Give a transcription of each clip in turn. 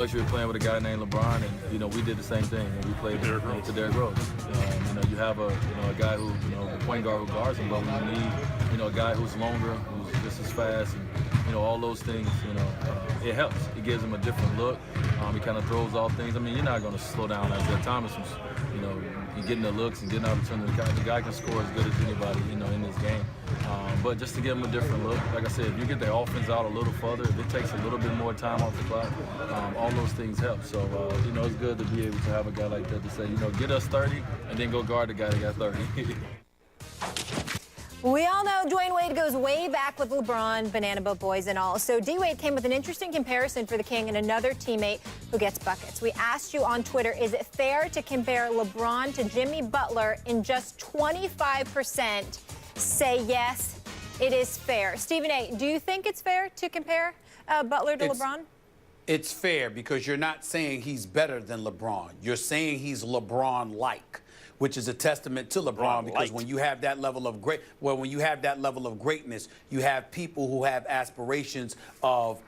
You were playing with a guy named Lebron, and we did the same thing when we played to Derrick Rose. You have a guy who a point guard who guards him, but when you need a guy who's longer, who's just as fast, and all those things, it helps. It gives him a different look. He kind of throws off things. I mean, you're not going to slow down Isaiah Thomas. He's getting the looks and getting opportunity. The guy can score as good as anybody, in this game. But just to give him a different look, like I said, if you get the offense out a little further, if it takes a little bit more time off the clock, all those things help. So, it's good to be able to have a guy like that to say, get us 30 and then go guard the guy that got 30. We all know Dwyane Wade goes way back with LeBron, Banana Boat Boys and all. So D-Wade came with an interesting comparison for the King and another teammate who gets buckets. We asked you on Twitter, is it fair to compare LeBron to Jimmy Butler? In just 25% say yes, it is fair. Stephen A., do you think it's fair to compare Butler to LeBron? It's fair because you're not saying he's better than LeBron. You're saying he's LeBron-like, which is a testament to LeBron because when you have that level of greatness, you have people who have aspirations of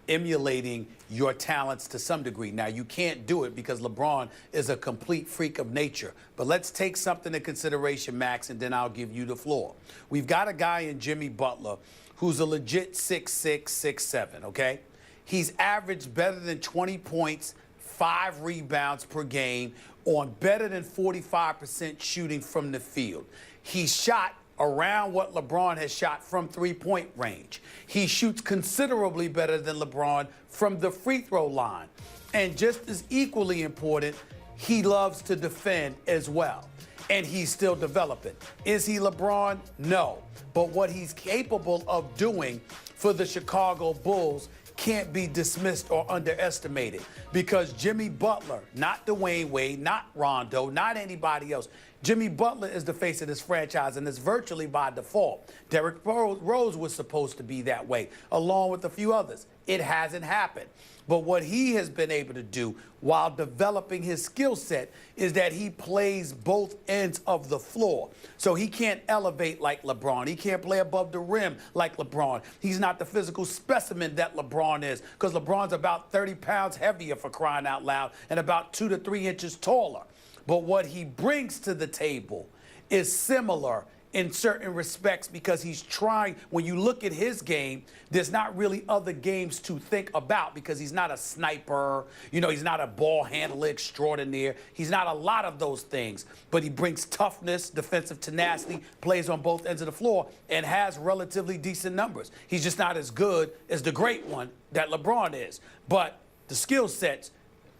emulating your talents to some degree. Now, you can't do it because LeBron is a complete freak of nature. But let's take something into consideration, Max, and then I'll give you the floor. We've got a guy in Jimmy Butler who's a legit 6'6", 6'7", okay? He's averaged better than 20 points, 5 rebounds per game, on better than 45% shooting from the field. He shot around what LeBron has shot from three-point range. He shoots considerably better than LeBron from the free throw line. And just as equally important, he loves to defend as well. And he's still developing. Is he LeBron? No. But what he's capable of doing for the Chicago Bulls can't be dismissed or underestimated because Jimmy Butler, not Dwyane Wade, not Rondo, not anybody else, Jimmy Butler is the face of this franchise, and it's virtually by default. Derrick Rose was supposed to be that way, along with a few others. It hasn't happened. But what he has been able to do while developing his skill set is that he plays both ends of the floor. So he can't elevate like LeBron. He can't play above the rim like LeBron. He's not the physical specimen that LeBron is because LeBron's about 30 pounds heavier, for crying out loud, and about 2 to 3 inches taller. But what he brings to the table is similar in certain respects because he's trying, when you look at his game, there's not really other games to think about because he's not a sniper, he's not a ball handler extraordinaire. He's not a lot of those things, but he brings toughness, defensive tenacity, plays on both ends of the floor, and has relatively decent numbers. He's just not as good as the great one that LeBron is, but the skill sets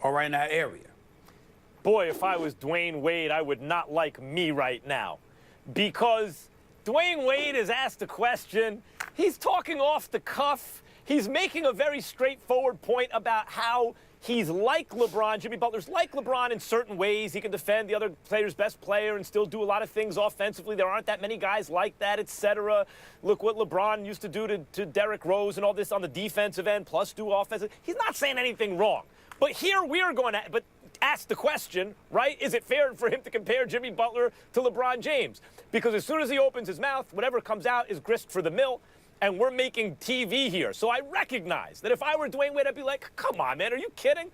are right in that area. Boy, if I was Dwyane Wade, I would not like me right now. Because Dwyane Wade is asked a question, he's talking off the cuff, he's making a very straightforward point about how he's like LeBron. Jimmy Butler's like LeBron in certain ways. He can defend the other player's best player and still do a lot of things offensively. There aren't that many guys like that, etc. Look what LeBron used to do to Derrick Rose and all this on the defensive end, plus do offensive. He's not saying anything wrong. But here we're going to ask the question, right? Is it fair for him to compare Jimmy Butler to LeBron James? Because as soon as he opens his mouth, whatever comes out is grist for the mill, and we're making TV here. So I recognize that if I were Dwyane Wade, I'd be like, come on, man, are you kidding?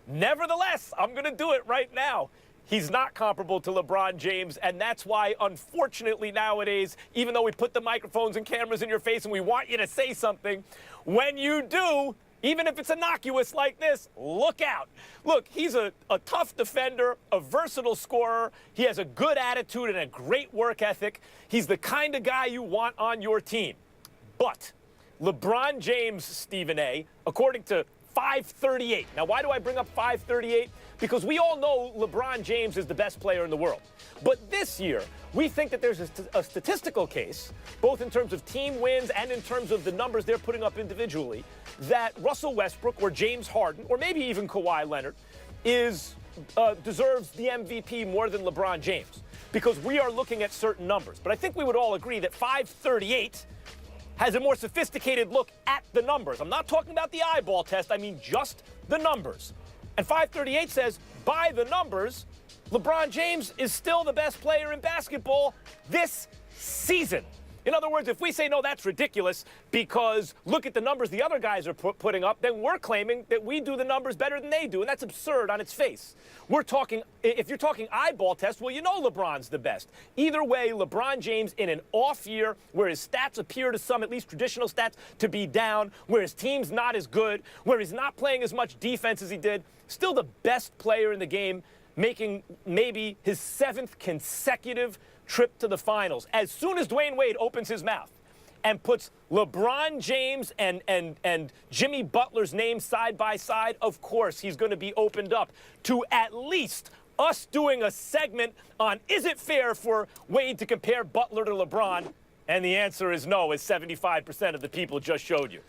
Nevertheless, I'm going to do it right now. He's not comparable to LeBron James, and that's why, unfortunately, nowadays, even though we put the microphones and cameras in your face and we want you to say something, when you do, even if it's innocuous like this, look out. Look, he's a tough defender, a versatile scorer. He has a good attitude and a great work ethic. He's the kind of guy you want on your team. But LeBron James, Stephen A., according to 538. Now, why do I bring up 538? Because we all know LeBron James is the best player in the world. But this year, we think that there's a statistical case, both in terms of team wins and in terms of the numbers they're putting up individually, that Russell Westbrook or James Harden, or maybe even Kawhi Leonard, deserves the MVP more than LeBron James. Because we are looking at certain numbers. But I think we would all agree that 538 has a more sophisticated look at the numbers. I'm not talking about the eyeball test. I mean just the numbers. And 538 says, by the numbers, LeBron James is still the best player in basketball this season. In other words, if we say, no, that's ridiculous because look at the numbers the other guys are putting up, then we're claiming that we do the numbers better than they do, and that's absurd on its face. We're talking, if you're talking eyeball test, well, you know LeBron's the best. Either way, LeBron James in an off year where his stats appear to some, at least traditional stats, to be down, where his team's not as good, where he's not playing as much defense as he did, still the best player in the game, making maybe his 7th consecutive trip to the finals. As soon as Dwyane Wade opens his mouth and puts LeBron James and Jimmy Butler's name side by side, of course he's going to be opened up to at least us doing a segment on is it fair for Wade to compare Butler to LeBron? And the answer is no, as 75% of the people just showed you.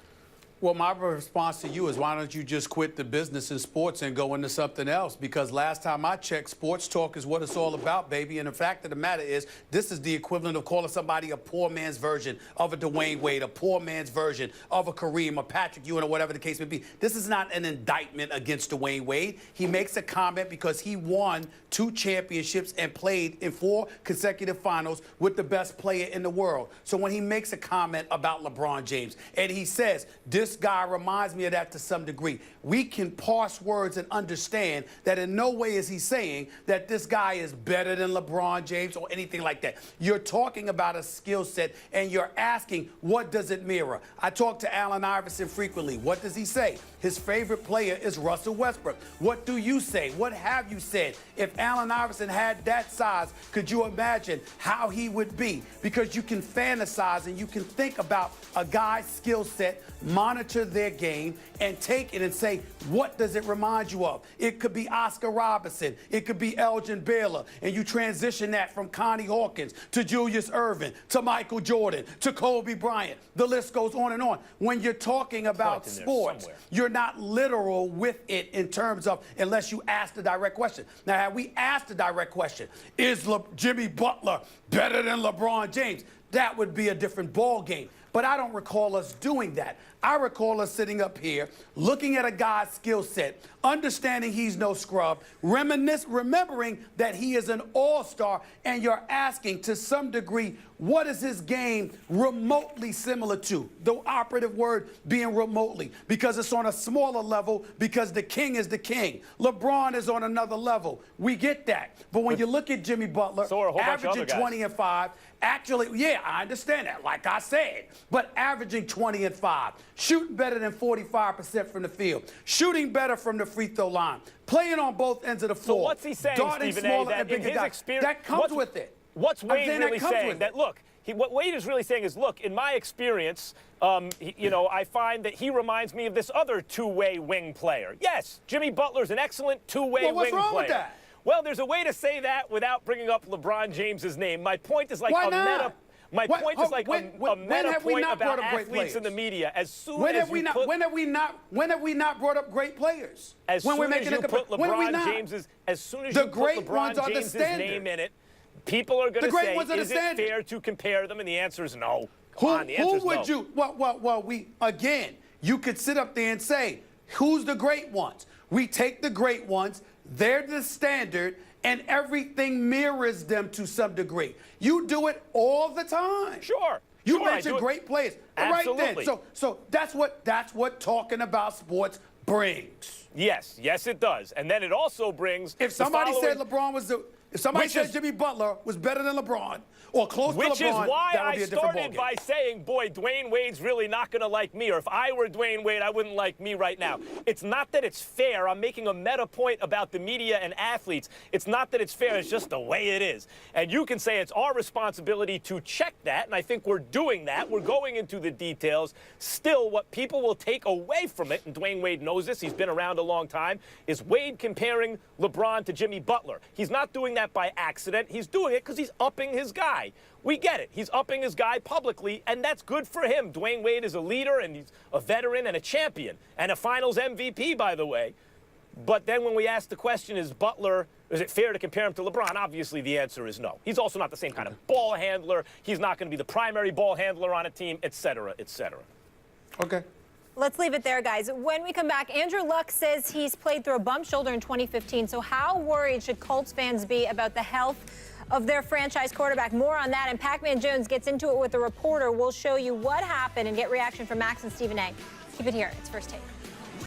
Well, my response to you is why don't you just quit the business in sports and go into something else? Because last time I checked, sports talk is what it's all about, baby. And the fact of the matter is, this is the equivalent of calling somebody a poor man's version of a Dwyane Wade, a poor man's version of a Kareem, or Patrick Ewing, or whatever the case may be. This is not an indictment against Dwyane Wade. He makes a comment because he won 2 championships and played in 4 consecutive finals with the best player in the world. So when he makes a comment about LeBron James and he says, this guy reminds me of that to some degree, we can parse words and understand that in no way is he saying that this guy is better than LeBron James or anything like that. You're talking about a skill set and you're asking, what does it mirror? I talk to Allen Iverson frequently. What does he say? His favorite player is Russell Westbrook. What do you say? What have you said? If Allen Iverson had that size, could you imagine how he would be? Because you can fantasize and you can think about a guy's skill set, monitor their game, and take it and say, what does it remind you of? It could be Oscar Robertson. It could be Elgin Baylor. And you transition that from Connie Hawkins to Julius Erving to Michael Jordan to Kobe Bryant. The list goes on and on. When you're talking about sports, you're not literal with it in terms of, unless you ask the direct question. Now, had we asked the direct question, is Jimmy Butler better than LeBron James? That would be a different ball game. But I don't recall us doing that. I recall us sitting up here, looking at a guy's skill set, understanding he's no scrub, remembering that he is an all-star, and you're asking to some degree, what is his game remotely similar to? The operative word being remotely, because it's on a smaller level, because the king is the king. LeBron is on another level. We get that. But when you look at Jimmy Butler, averaging 20 and 5, actually, yeah, I understand that, like I said, but averaging 20 and 5, shooting better than 45% from the field, shooting better from the free throw line, playing on both ends of the floor. So what's he saying, Stephen A., that in his experience, that comes with it. What's Wade really saying? That look, what Wade is really saying is, look, in my experience, I find that he reminds me of this other two-way wing player. Yes, Jimmy Butler's an excellent two-way wing player. What's wrong with that? Well, there's a way to say that without bringing up LeBron James's name. My point is like Why a not? meta. My point is like a meta point about athletes players? in the media. As soon when as have we not brought up great players? As when soon we're making as you put LeBron James's, as soon as you put LeBron James's name in it, people are going to say, is it fair to compare them? And the answer is no. Come on, the answer is no. Who would you? Well, again, you could sit up there and say, who's the great ones? We take the great ones, they're the standard, and everything mirrors them to some degree. You do it all the time. Sure. You mentioned great players. Absolutely. Right then. So that's what talking about sports brings. Yes, it does. And then it also brings. If somebody said LeBron was if somebody said Jimmy Butler was better than LeBron or close to LeBron, which is why that would be a different I started by saying, boy, Dwyane Wade's really not going to like me. Or if I were Dwyane Wade, I wouldn't like me right now. It's not that it's fair. I'm making a meta point about the media and athletes. It's not that it's fair. It's just the way it is. And you can say it's our responsibility to check that. And I think we're doing that. We're going into the details. Still, what people will take away from it, and Dwyane Wade knows this, he's been around a long time, is Wade comparing LeBron to Jimmy Butler. He's not doing that by accident. He's doing it because he's upping his guy. We get it. He's upping his guy publicly, and that's good for him. Dwyane Wade is a leader, and he's a veteran and a champion, and a finals MVP, by the way. But then when we ask the question, is it fair to compare him to LeBron? Obviously, the answer is no. He's also not the same kind of ball handler. He's not going to be the primary ball handler on a team, et cetera, et cetera. Okay. Let's leave it there, guys. When we come back, Andrew Luck says he's played through a bump shoulder in 2015. So how worried should Colts fans be about the health of their franchise quarterback. More on that, and Pac-Man Jones gets into it with a reporter. We'll show you what happened and get reaction from Max and Stephen A. Keep it here. It's First Take.